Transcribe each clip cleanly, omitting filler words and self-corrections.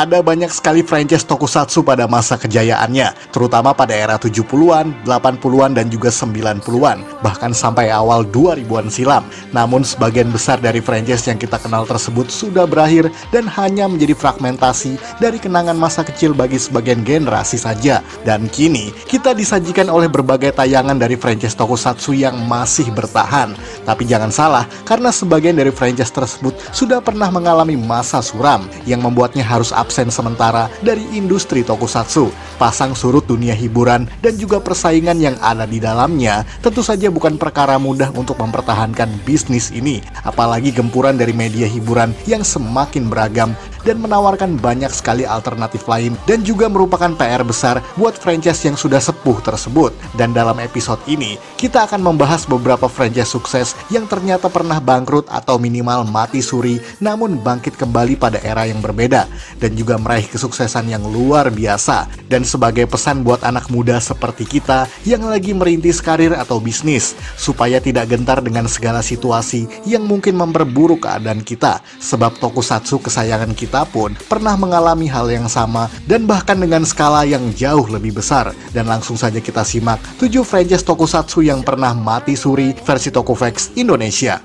Ada banyak sekali franchise tokusatsu pada masa kejayaannya, terutama pada era 70-an, 80-an, dan juga 90-an, bahkan sampai awal 2000-an silam. Namun sebagian besar dari franchise yang kita kenal tersebut sudah berakhir dan hanya menjadi fragmentasi dari kenangan masa kecil bagi sebagian generasi saja. Dan kini, kita disajikan oleh berbagai tayangan dari franchise tokusatsu yang masih bertahan. Tapi jangan salah, karena sebagian dari franchise tersebut sudah pernah mengalami masa suram yang membuatnya harus absen sementara dari industri tokusatsu. Pasang surut dunia hiburan dan juga persaingan yang ada di dalamnya tentu saja bukan perkara mudah untuk mempertahankan bisnis ini, apalagi gempuran dari media hiburan yang semakin beragam dan menawarkan banyak sekali alternatif lain, dan juga merupakan PR besar buat franchise yang sudah sepuh tersebut. Dan dalam episode ini, kita akan membahas beberapa franchise sukses yang ternyata pernah bangkrut atau minimal mati suri, namun bangkit kembali pada era yang berbeda, dan juga meraih kesuksesan yang luar biasa. Dan sebagai pesan buat anak muda seperti kita yang lagi merintis karir atau bisnis, supaya tidak gentar dengan segala situasi yang mungkin memperburuk keadaan kita, sebab tokusatsu kesayangan kita pun pernah mengalami hal yang sama dan bahkan dengan skala yang jauh lebih besar. Dan langsung saja kita simak 7 franchise tokusatsu yang pernah mati suri versi Tokufax Indonesia.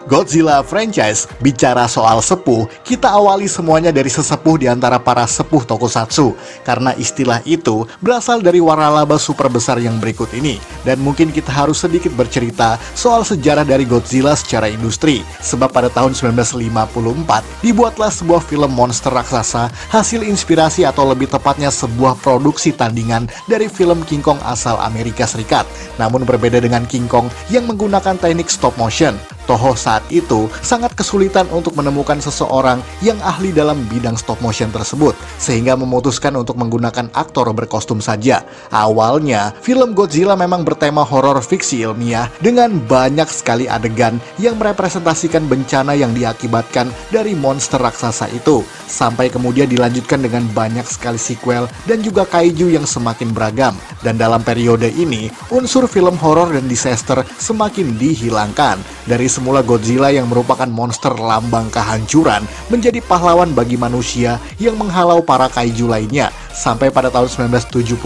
Godzilla franchise. Bicara soal sepuh, kita awali semuanya dari sesepuh di antara para sepuh tokusatsu, karena istilah itu berasal dari waralaba super besar yang berikut ini. Dan mungkin kita harus sedikit bercerita soal sejarah dari Godzilla secara industri, sebab pada tahun 1954 dibuatlah sebuah film monster raksasa hasil inspirasi atau lebih tepatnya sebuah produksi tandingan dari film King Kong asal Amerika Serikat. Namun berbeda dengan King Kong yang menggunakan teknik stop motion, Toho saat itu sangat kesulitan untuk menemukan seseorang yang ahli dalam bidang stop motion tersebut, sehingga memutuskan untuk menggunakan aktor berkostum saja. Awalnya, film Godzilla memang bertema horor fiksi ilmiah dengan banyak sekali adegan yang merepresentasikan bencana yang diakibatkan dari monster raksasa itu, sampai kemudian dilanjutkan dengan banyak sekali sequel dan juga kaiju yang semakin beragam. Dan dalam periode ini, unsur film horor dan disaster semakin dihilangkan. Dari semula Godzilla yang merupakan monster lambang kehancuran menjadi pahlawan bagi manusia yang menghalau para kaiju lainnya, sampai pada tahun 1975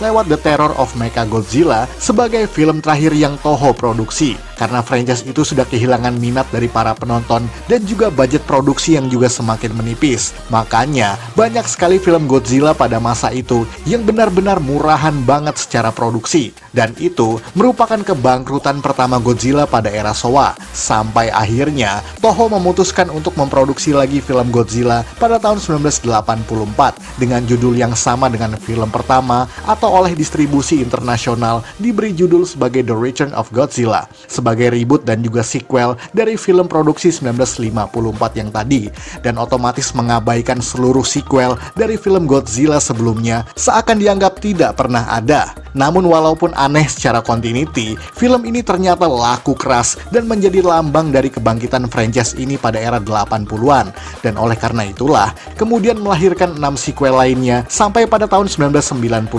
lewat The Terror of Mechagodzilla sebagai film terakhir yang Toho produksi, karena franchise itu sudah kehilangan minat dari para penonton dan juga budget produksi yang juga semakin menipis. Makanya banyak sekali film Godzilla pada masa itu yang benar-benar murahan banget secara produksi, dan itu merupakan kebangkrutan pertama Godzilla pada era Showa. Sampai akhirnya Toho memutuskan untuk memproduksi lagi film Godzilla pada tahun 1984 dengan judul yang sama dengan film pertama, atau oleh distribusi internasional diberi judul sebagai The Return of Godzilla, sebagai reboot dan juga sequel dari film produksi 1954 yang tadi, dan otomatis mengabaikan seluruh sequel dari film Godzilla sebelumnya seakan dianggap tidak pernah ada. Namun walaupun aneh secara continuity, film ini ternyata laku keras dan menjadi lambang dari kebangkitan franchise ini pada era 80-an. Dan oleh karena itulah, kemudian melahirkan 6 sequel lainnya sampai pada tahun 1995,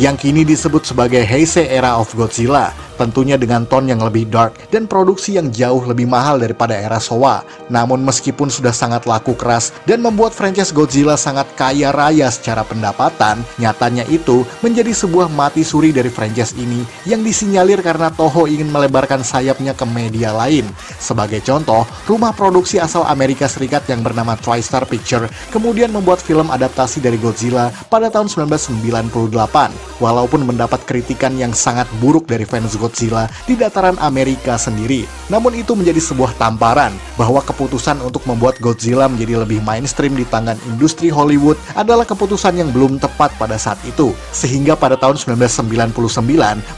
yang kini disebut sebagai Heisei Era of Godzilla. Tentunya dengan tone yang lebih dark dan produksi yang jauh lebih mahal daripada era Showa. Namun meskipun sudah sangat laku keras dan membuat franchise Godzilla sangat kaya raya secara pendapatan, nyatanya itu menjadi sebuah mati suri dari franchise ini yang disinyalir karena Toho ingin melebarkan sayapnya ke media lain. Sebagai contoh, rumah produksi asal Amerika Serikat yang bernama TriStar Picture kemudian membuat film adaptasi dari Godzilla pada tahun 1998, walaupun mendapat kritikan yang sangat buruk dari fans Godzilla di dataran Amerika sendiri. Namun itu menjadi sebuah tamparan bahwa keputusan untuk membuat Godzilla menjadi lebih mainstream di tangan industri Hollywood adalah keputusan yang belum tepat pada saat itu. Sehingga pada tahun 1999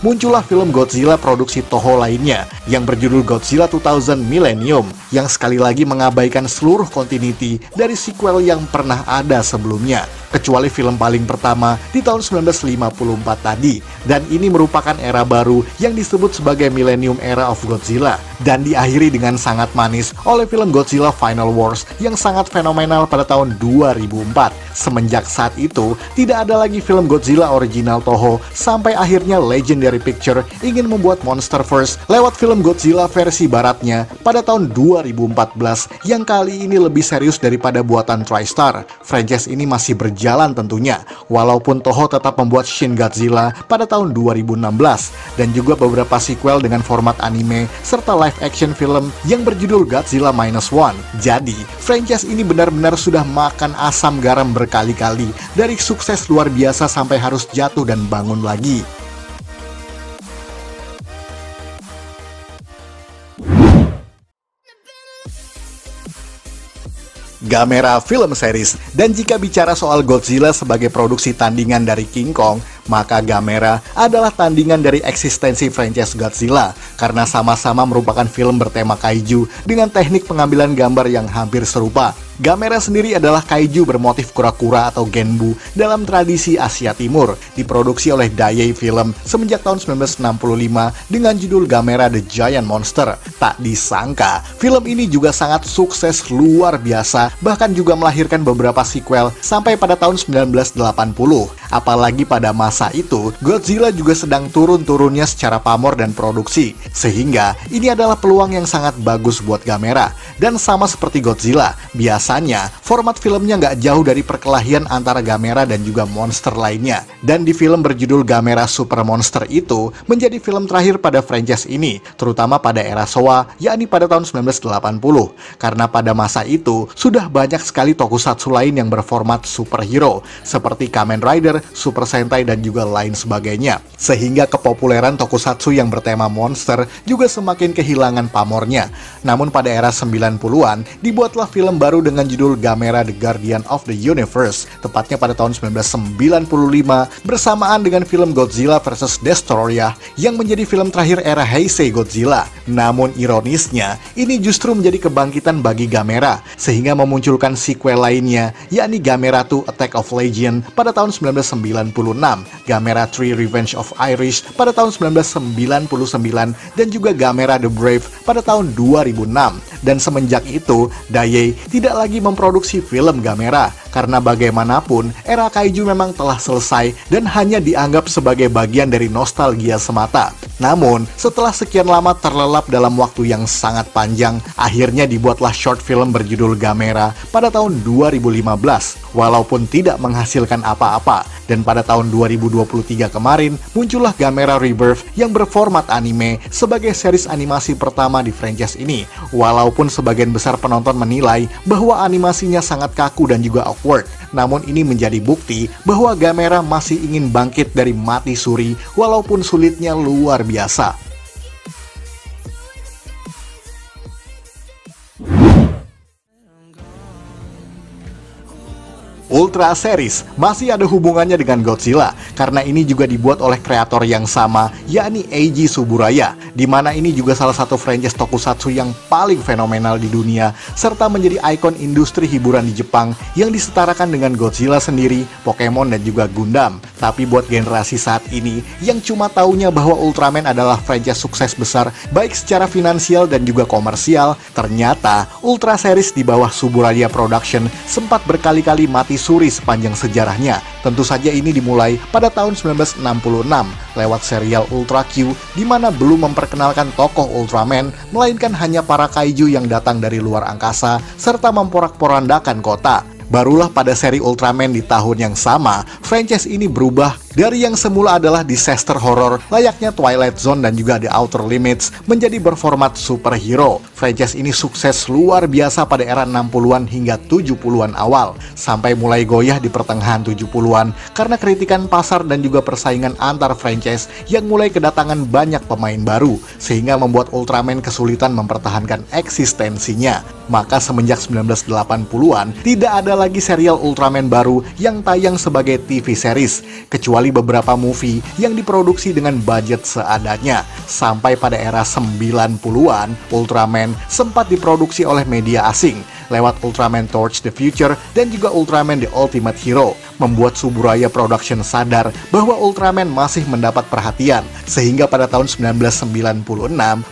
muncullah film Godzilla produksi Toho lainnya yang berjudul Godzilla 2000 Millennium, yang sekali lagi mengabaikan seluruh continuity dari sequel yang pernah ada sebelumnya, kecuali film paling pertama di tahun 1954 tadi. Dan ini merupakan era baru yang disebut sebagai Millennium Era of Godzilla, dan diakhiri dengan sangat manis oleh film Godzilla Final Wars yang sangat fenomenal pada tahun 2004. Semenjak saat itu, tidak ada lagi film Godzilla original Toho sampai akhirnya Legendary Picture ingin membuat Monsterverse lewat film Godzilla versi baratnya pada tahun 2014 yang kali ini lebih serius daripada buatan TriStar. Franchise ini masih berjalan tentunya, walaupun Toho tetap membuat Shin Godzilla pada tahun 2016 dan juga beberapa sequel dengan format anime serta live action film yang berjudul Godzilla Minus One. Jadi, franchise ini benar-benar sudah makan asam garam berkali-kali, dari sukses luar biasa sampai harus jatuh dan bangun lagi. Gamera Film Series. Dan jika bicara soal Godzilla sebagai produksi tandingan dari King Kong, maka Gamera adalah tandingan dari eksistensi franchise Godzilla karena sama-sama merupakan film bertema kaiju dengan teknik pengambilan gambar yang hampir serupa. Gamera sendiri adalah kaiju bermotif kura-kura atau genbu dalam tradisi Asia Timur, diproduksi oleh Daiei Film semenjak tahun 1965 dengan judul Gamera The Giant Monster. Tak disangka, film ini juga sangat sukses luar biasa, bahkan juga melahirkan beberapa sequel sampai pada tahun 1980. Apalagi pada masa itu, Godzilla juga sedang turun-turunnya secara pamor dan produksi, sehingga ini adalah peluang yang sangat bagus buat Gamera. Dan sama seperti Godzilla, biasanya format filmnya nggak jauh dari perkelahian antara Gamera dan juga monster lainnya. Dan di film berjudul Gamera Super Monster itu menjadi film terakhir pada franchise ini, terutama pada era Showa, yakni pada tahun 1980. Karena pada masa itu sudah banyak sekali tokusatsu lain yang berformat superhero, seperti Kamen Rider, Super Sentai, dan juga lain sebagainya. Sehingga kepopuleran tokusatsu yang bertema monster juga semakin kehilangan pamornya. Namun pada era 90-an, dibuatlah film baru dengan judul Gamera The Guardian of the Universe, tepatnya pada tahun 1995, bersamaan dengan film Godzilla vs. Destoroyah yang menjadi film terakhir era Heisei Godzilla. Namun ironisnya, ini justru menjadi kebangkitan bagi Gamera, sehingga memunculkan sequel lainnya, yakni Gamera 2 Attack of Legion pada tahun 1996, Gamera 3 Revenge of Irish pada tahun 1999, dan juga Gamera The Brave pada tahun 2006. Dan semenjak itu, Daiei tidak lagi memproduksi film Gamera, karena bagaimanapun, era kaiju memang telah selesai dan hanya dianggap sebagai bagian dari nostalgia semata. Namun, setelah sekian lama terlelap dalam waktu yang sangat panjang, akhirnya dibuatlah short film berjudul Gamera pada tahun 2015, walaupun tidak menghasilkan apa-apa. Dan pada tahun 2023 kemarin, muncullah Gamera Rebirth yang berformat anime sebagai series animasi pertama di franchise ini. Walaupun sebagian besar penonton menilai bahwa animasinya sangat kaku dan juga awkward, namun ini menjadi bukti bahwa Gamera masih ingin bangkit dari mati suri walaupun sulitnya luar biasa. Ultra Series masih ada hubungannya dengan Godzilla karena ini juga dibuat oleh kreator yang sama, yakni Eiji Tsuburaya, di mana ini juga salah satu franchise tokusatsu yang paling fenomenal di dunia serta menjadi ikon industri hiburan di Jepang yang disetarakan dengan Godzilla sendiri, Pokemon, dan juga Gundam. Tapi buat generasi saat ini yang cuma taunya bahwa Ultraman adalah franchise sukses besar baik secara finansial dan juga komersial, ternyata Ultra Series di bawah Tsuburaya Production sempat berkali-kali mati suri sepanjang sejarahnya. Tentu saja ini dimulai pada tahun 1966 lewat serial Ultra Q, di mana belum memperkenalkan tokoh Ultraman, melainkan hanya para kaiju yang datang dari luar angkasa serta memporak-porandakan kota. Barulah pada seri Ultraman di tahun yang sama, franchise ini berubah dari yang semula adalah disaster horror layaknya Twilight Zone dan juga The Outer Limits menjadi berformat superhero. Franchise ini sukses luar biasa pada era 60-an hingga 70-an awal, sampai mulai goyah di pertengahan 70-an karena kritikan pasar dan juga persaingan antar franchise yang mulai kedatangan banyak pemain baru, sehingga membuat Ultraman kesulitan mempertahankan eksistensinya. Maka semenjak 1980-an, tidak ada lagi serial Ultraman baru yang tayang sebagai TV series, kecuali beberapa movie yang diproduksi dengan budget seadanya. Sampai pada era 90-an, Ultraman sempat diproduksi oleh media asing, lewat Ultraman Torch the Future dan juga Ultraman The Ultimate Hero, membuat Suburaya Production sadar bahwa Ultraman masih mendapat perhatian, sehingga pada tahun 1996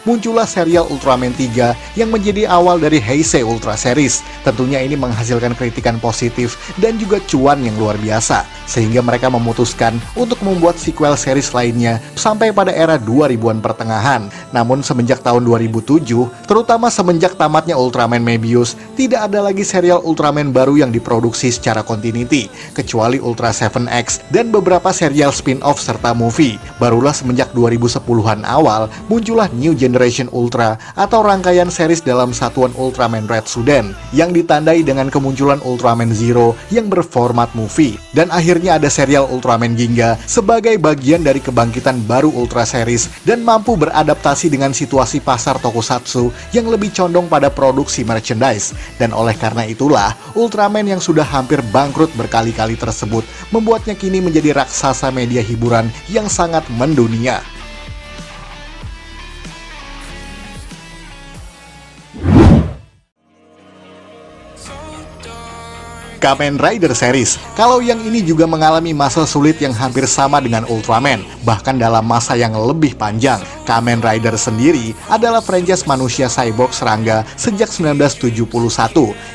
muncullah serial Ultraman 3 yang menjadi awal dari Heisei Ultra Series. Tentunya ini menghasilkan kritikan positif dan juga cuan yang luar biasa, sehingga mereka memutuskan untuk membuat sequel series lainnya sampai pada era 2000-an pertengahan. Namun semenjak tahun 2007, terutama semenjak tamatnya Ultraman Mebius, tidak ada lagi serial Ultraman baru yang diproduksi secara continuity, kecuali Ultra 7X dan beberapa serial spin-off serta movie. Barulah semenjak 2010-an awal muncullah New Generation Ultra atau rangkaian series dalam satuan Ultraman Red Suden yang ditandai dengan kemunculan Ultraman Zero yang berformat movie. Dan akhirnya ada serial Ultraman Ginga sebagai bagian dari kebangkitan baru Ultra Series dan mampu beradaptasi dengan situasi pasar tokusatsu yang lebih condong pada produksi merchandise. Dan oleh karena itulah, Ultraman yang sudah hampir bangkrut berkali-kali tersebut membuatnya kini menjadi raksasa media hiburan yang sangat mendunia. Kamen Rider Series. Kalau yang ini juga mengalami masa sulit yang hampir sama dengan Ultraman, bahkan dalam masa yang lebih panjang. Kamen Rider sendiri adalah franchise manusia cyborg serangga sejak 1971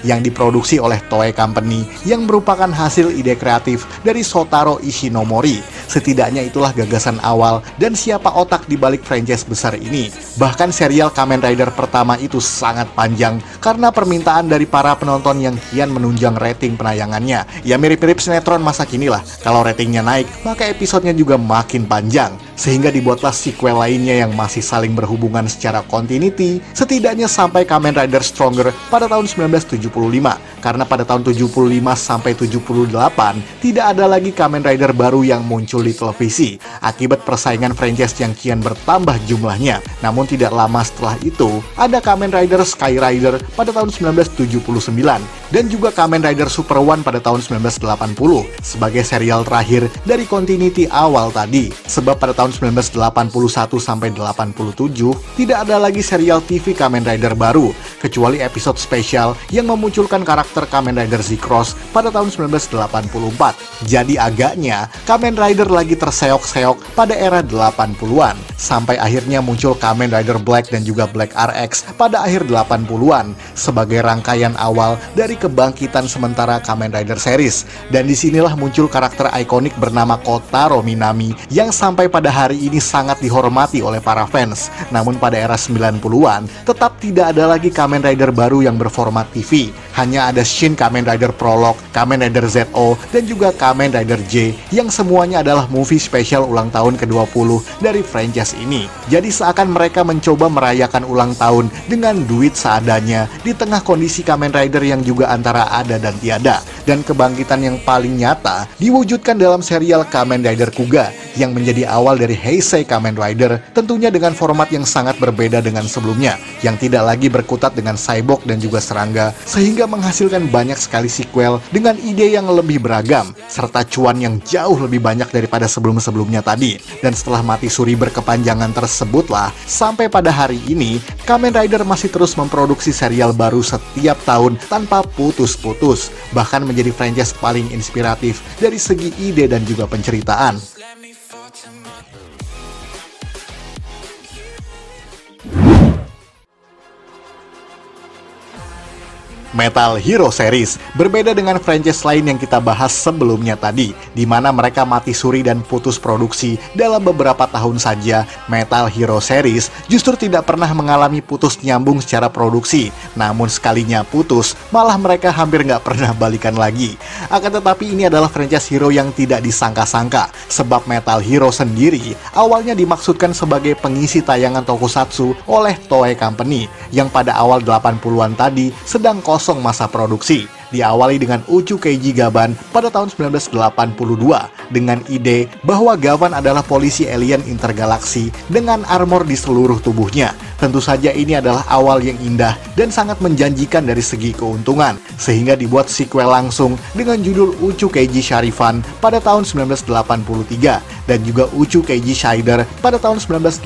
yang diproduksi oleh Toei Company yang merupakan hasil ide kreatif dari Shotaro Ishinomori. Setidaknya itulah gagasan awal dan siapa otak di balik franchise besar ini. Bahkan serial Kamen Rider pertama itu sangat panjang karena permintaan dari para penonton yang kian menunjang rating penayangannya. Ya mirip-mirip sinetron masa kini lah. Kalau ratingnya naik, maka episodenya juga makin panjang. Sehingga dibuatlah sequel lainnya yang masih saling berhubungan secara continuity, setidaknya sampai Kamen Rider Stronger pada tahun 1975. Karena pada tahun 75 sampai 78 tidak ada lagi Kamen Rider baru yang muncul di televisi akibat persaingan franchise yang kian bertambah jumlahnya. Namun tidak lama setelah itu ada Kamen Rider Sky Rider pada tahun 1979 dan juga Kamen Rider Super One pada tahun 1980 sebagai serial terakhir dari continuity awal tadi. Sebab pada tahun 1981 sampai 87 tidak ada lagi serial TV Kamen Rider baru kecuali episode spesial yang memunculkan karakter Kamen Rider Z-Cross pada tahun 1984. Jadi agaknya Kamen Rider lagi terseok-seok pada era 80-an sampai akhirnya muncul Kamen Rider Black dan juga Black RX pada akhir 80-an sebagai rangkaian awal dari kebangkitan sementara Kamen Rider series. Dan disinilah muncul karakter ikonik bernama Kotaro Minami yang sampai pada hari ini sangat dihormati oleh para fans. Namun pada era 90-an tetap tidak ada lagi Kamen Rider baru yang berformat TV. Hanya ada Shin Kamen Rider Prologue, Kamen Rider ZO, dan juga Kamen Rider J yang semuanya adalah movie spesial ulang tahun ke-20 dari franchise ini. Jadi seakan mereka mencoba merayakan ulang tahun dengan duit seadanya di tengah kondisi Kamen Rider yang juga antara ada dan tiada. Dan kebangkitan yang paling nyata diwujudkan dalam serial Kamen Rider Kuga yang menjadi awal dari Heisei Kamen Rider, tentunya dengan format yang sangat berbeda dengan sebelumnya, yang tidak lagi berkutat dengan cyborg dan juga serangga, sehingga menghasilkan banyak sekali sequel dengan ide yang lebih beragam, serta cuan yang jauh lebih banyak daripada sebelum-sebelumnya tadi. Dan setelah mati suri berkepanjangan tersebutlah, sampai pada hari ini, Kamen Rider masih terus memproduksi serial baru setiap tahun tanpa putus-putus, bahkan menjadi franchise paling inspiratif dari segi ide dan juga penceritaan. Metal Hero Series berbeda dengan franchise lain yang kita bahas sebelumnya tadi, di mana mereka mati suri dan putus produksi dalam beberapa tahun saja. Metal Hero Series justru tidak pernah mengalami putus nyambung secara produksi, namun sekalinya putus, malah mereka hampir nggak pernah balikan lagi. Akan tetapi ini adalah franchise hero yang tidak disangka-sangka, sebab Metal Hero sendiri awalnya dimaksudkan sebagai pengisi tayangan tokusatsu oleh Toei Company, yang pada awal 80-an tadi sedang kosong masa produksi. Diawali dengan Uchu Keiji Gaban pada tahun 1982 dengan ide bahwa Gavan adalah polisi alien intergalaksi dengan armor di seluruh tubuhnya. Tentu saja ini adalah awal yang indah dan sangat menjanjikan dari segi keuntungan, sehingga dibuat sequel langsung dengan judul Uchu Keiji Sharifan pada tahun 1983 dan juga Uchu Keiji Shider pada tahun 1984,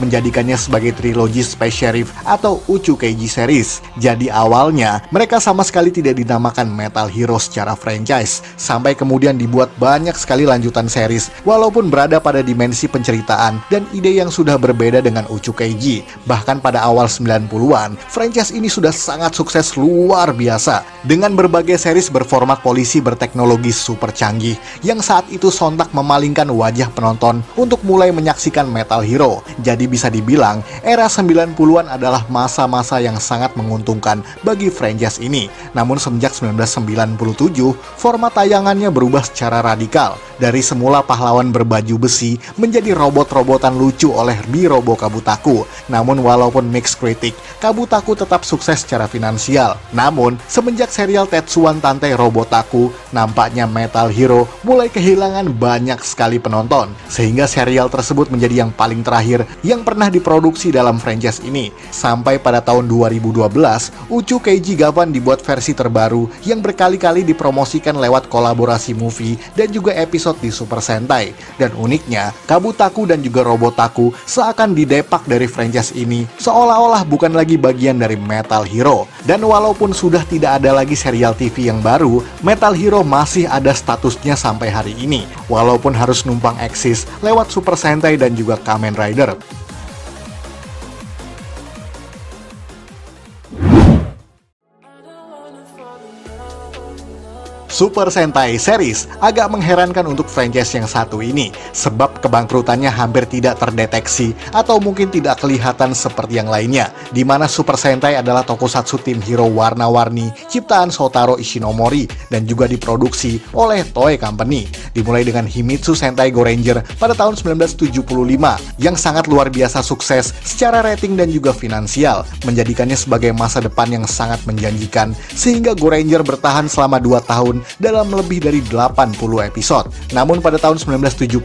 menjadikannya sebagai trilogi Space Sheriff atau Uchu Keiji Series. Jadi awalnya, mereka sama sekali tidak dinamakan Metal Hero secara franchise, sampai kemudian dibuat banyak sekali lanjutan series, walaupun berada pada dimensi penceritaan dan ide yang sudah berbeda dengan Uchu Keiji. Bahkan pada awal 90-an, franchise ini sudah sangat sukses luar biasa, dengan berbagai series berformat polisi berteknologi super canggih, yang saat itu sontak memalingkan wajah penonton untuk mulai menyaksikan Metal Hero. Jadi bisa dibilang, era 90-an adalah masa-masa yang sangat menguntungkan bagi franchise ini. Namun semenjak 1997, format tayangannya berubah secara radikal. Dari semula pahlawan berbaju besi menjadi robot-robotan lucu oleh Birobo Kabutaku. Namun walaupun mixed kritik, Kabutaku tetap sukses secara finansial. Namun, semenjak serial Tetsuwan Tantei Robotaku, nampaknya Metal Hero mulai kehilangan banyak sekali penonton, sehingga serial tersebut menjadi yang paling terakhir yang pernah diproduksi dalam franchise ini. Sampai pada tahun 2012, Uchu Keiji Gavan dibuat versi terbaru yang berkali-kali dipromosikan lewat kolaborasi movie dan juga episode di Super Sentai. Dan uniknya, Kabutaku dan juga Robotaku seakan didepak dari franchise ini, seolah-olah bukan lagi bagian dari Metal Hero. Dan walaupun sudah tidak ada lagi serial TV yang baru, Metal Hero masih ada statusnya sampai hari ini, walaupun harus numpang eksis lewat Super Sentai dan juga Kamen Rider. Super Sentai Series agak mengherankan untuk franchise yang satu ini, sebab kebangkrutannya hampir tidak terdeteksi atau mungkin tidak kelihatan seperti yang lainnya, di mana Super Sentai adalah tokusatsu tim hero warna-warni ciptaan Shotaro Ishinomori dan juga diproduksi oleh Toei Company. Dimulai dengan Himitsu Sentai Go Ranger pada tahun 1975 yang sangat luar biasa sukses secara rating dan juga finansial, menjadikannya sebagai masa depan yang sangat menjanjikan, sehingga Go Ranger bertahan selama 2 tahun dalam lebih dari 80 episode. Namun pada tahun 1977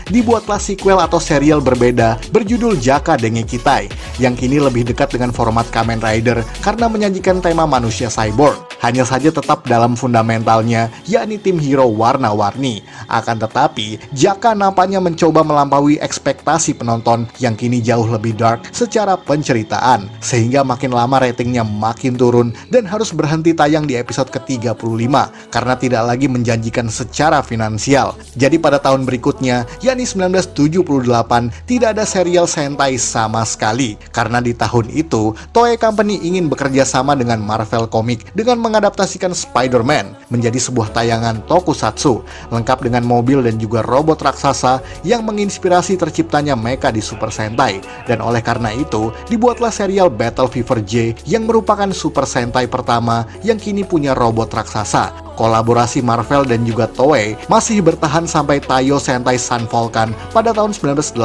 dibuatlah sequel atau serial berbeda berjudul Jaka Dengekitai, yang kini lebih dekat dengan format Kamen Rider karena menyajikan tema manusia cyborg. Hanya saja tetap dalam fundamentalnya, yakni tim hero warna-warni. Akan tetapi, Jaka nampaknya mencoba melampaui ekspektasi penonton yang kini jauh lebih dark secara penceritaan, sehingga makin lama ratingnya makin turun dan harus berhenti tayang di episode ke-35 karena tidak lagi menjanjikan secara finansial. Jadi pada tahun berikutnya, yakni 1978, tidak ada serial Sentai sama sekali, karena di tahun itu Toei Company ingin bekerja sama dengan Marvel Comics dengan mengadaptasikan Spider-Man menjadi sebuah tayangan tokusatsu lengkap dengan mobil dan juga robot raksasa yang menginspirasi terciptanya mecha di Super Sentai. Dan oleh karena itu dibuatlah serial Battle Fever J yang merupakan Super Sentai pertama yang kini punya robot raksasa. Kolaborasi Marvel dan juga Toei masih bertahan sampai Taiyo Sentai Sun Volcan pada tahun 1981.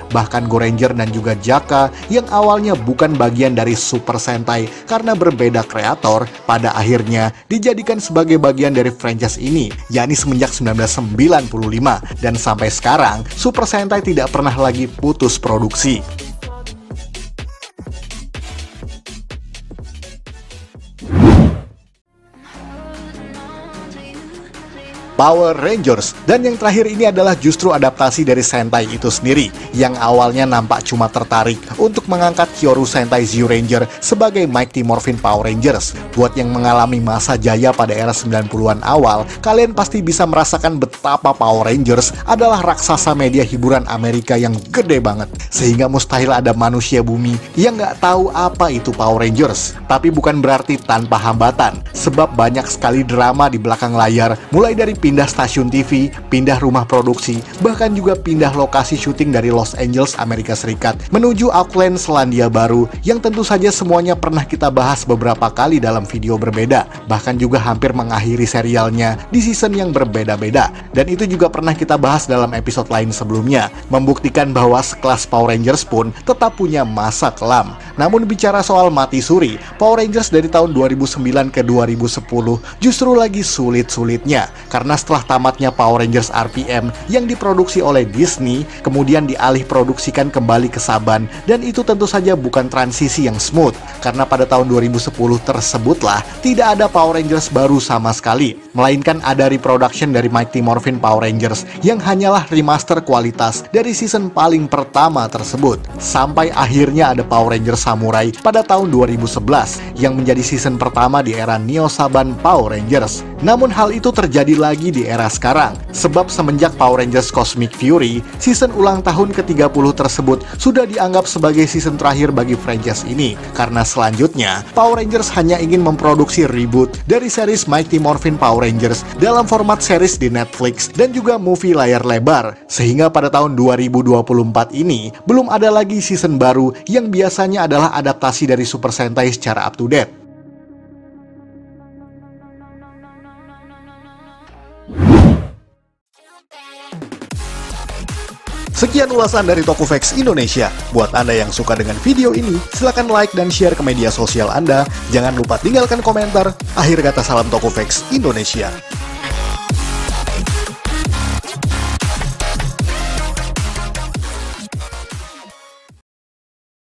Bahkan Go Ranger dan juga Jaka yang awalnya bukan bagian dari Super Sentai karena berbeda kreator, pada akhirnya dijadikan sebagai bagian dari franchise ini, yakni semenjak 1995, dan sampai sekarang Super Sentai tidak pernah lagi putus produksi. Power Rangers, dan yang terakhir ini adalah justru adaptasi dari Sentai itu sendiri, yang awalnya nampak cuma tertarik untuk mengangkat Kyoru Sentai Zyuranger sebagai Mighty Morphin Power Rangers. Buat yang mengalami masa jaya pada era 90-an awal, kalian pasti bisa merasakan betapa Power Rangers adalah raksasa media hiburan Amerika yang gede banget, sehingga mustahil ada manusia bumi yang nggak tahu apa itu Power Rangers. Tapi bukan berarti tanpa hambatan, sebab banyak sekali drama di belakang layar, mulai dari pindah stasiun TV, pindah rumah produksi, bahkan juga pindah lokasi syuting dari Los Angeles, Amerika Serikat, menuju Auckland, Selandia Baru, yang tentu saja semuanya pernah kita bahas beberapa kali dalam video berbeda, bahkan juga hampir mengakhiri serialnya di season yang berbeda-beda, dan itu juga pernah kita bahas dalam episode lain sebelumnya, membuktikan bahwa sekelas Power Rangers pun tetap punya masa kelam. Namun bicara soal mati suri, Power Rangers dari tahun 2009 ke 2010 justru lagi sulit-sulitnya, karena karena setelah tamatnya Power Rangers RPM yang diproduksi oleh Disney, kemudian dialih produksikan kembali ke Saban, dan itu tentu saja bukan transisi yang smooth, karena pada tahun 2010 tersebutlah tidak ada Power Rangers baru sama sekali, melainkan ada reproduction dari Mighty Morphin Power Rangers yang hanyalah remaster kualitas dari season paling pertama tersebut, sampai akhirnya ada Power Rangers Samurai pada tahun 2011 yang menjadi season pertama di era Neo Saban Power Rangers. Namun hal itu terjadi lagi di era sekarang, sebab semenjak Power Rangers Cosmic Fury, season ulang tahun ke-30 tersebut sudah dianggap sebagai season terakhir bagi franchise ini, karena selanjutnya Power Rangers hanya ingin memproduksi reboot dari series Mighty Morphin Power Rangers dalam format series di Netflix dan juga movie layar lebar, sehingga pada tahun 2024 ini belum ada lagi season baru yang biasanya adalah adaptasi dari Super Sentai secara up to date. Sekian ulasan dari Tokofax Indonesia. Buat Anda yang suka dengan video ini, silahkan like dan share ke media sosial Anda. Jangan lupa tinggalkan komentar. Akhir kata, salam Tokofax Indonesia.